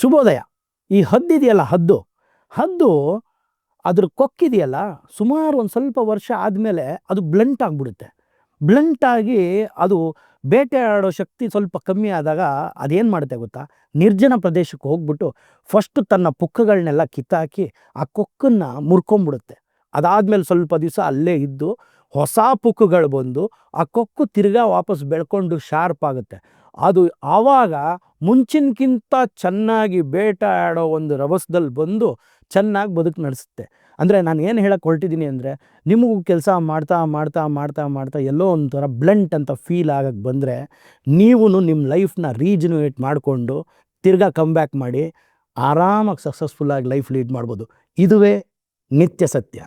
ಶುಭೋದಯ. ಈ ಹದ್ದಿದೆಯಲ್ಲ, ಹದ್ದು ಅದ್ರ ಕೊಕ್ಕಿದೆಯಲ್ಲ, ಸುಮಾರು ಒಂದು ಸ್ವಲ್ಪ ವರ್ಷ ಆದಮೇಲೆ ಅದು ಬ್ಲಂಟ್ ಆಗಿಬಿಡುತ್ತೆ. ಬ್ಲಂಟಾಗಿ ಅದು ಬೇಟೆ ಆಡೋ ಶಕ್ತಿ ಸ್ವಲ್ಪ ಕಮ್ಮಿ ಆದಾಗ ಅದೇನು ಮಾಡುತ್ತೆ ಗೊತ್ತಾ, ನಿರ್ಜನ ಪ್ರದೇಶಕ್ಕೆ ಹೋಗ್ಬಿಟ್ಟು ಫಸ್ಟು ತನ್ನ ಪುಕ್ಕಗಳನ್ನೆಲ್ಲ ಕಿತ್ತಾಕಿ ಆ ಕೊಕ್ಕನ್ನು ಮುರ್ಕೊಂಬಿಡುತ್ತೆ. ಅದಾದಮೇಲೆ ಸ್ವಲ್ಪ ದಿವಸ ಅಲ್ಲೇ ಇದ್ದು ಹೊಸ ಪುಕ್ಕಗಳು ಬಂದು ಆ ಕೊಕ್ಕು ತಿರ್ಗಾ ವಾಪಸ್ ಬೆಳ್ಕೊಂಡು ಶಾರ್ಪ್ ಆಗುತ್ತೆ. ಅದು ಆವಾಗ ಮುಂಚಿನಕ್ಕಿಂತ ಚೆನ್ನಾಗಿ ಬೇಟೆ ಆಡೋ ಒಂದು ರಭಸದಲ್ಲಿ ಬಂದು ಚೆನ್ನಾಗಿ ಬದುಕು ನಡೆಸುತ್ತೆ. ಅಂದರೆ ನಾನು ಏನು ಹೇಳಕ್ಕೆ ಹೊರಟಿದ್ದೀನಿ ಅಂದರೆ, ನಿಮಗೂ ಕೆಲಸ ಮಾಡ್ತಾ ಮಾಡ್ತಾ ಮಾಡ್ತಾ ಮಾಡ್ತಾ ಎಲ್ಲೋ ಒಂಥರ ಬ್ಲಂಟ್ ಅಂತ ಫೀಲ್ ಆಗಕ್ಕೆ ಬಂದರೆ, ನೀವು ನಿಮ್ಮ ಲೈಫ್ನ ರೀಜನರೇಟ್ ಮಾಡಿಕೊಂಡು ತಿರ್ಗಾ ಕಮ್ ಬ್ಯಾಕ್ ಮಾಡಿ ಆರಾಮಾಗಿ ಸಕ್ಸಸ್ಫುಲ್ಲಾಗಿ ಲೈಫ್ ಲೀಡ್ ಮಾಡ್ಬೋದು. ಇದುವೇ ನಿತ್ಯ ಸತ್ಯ.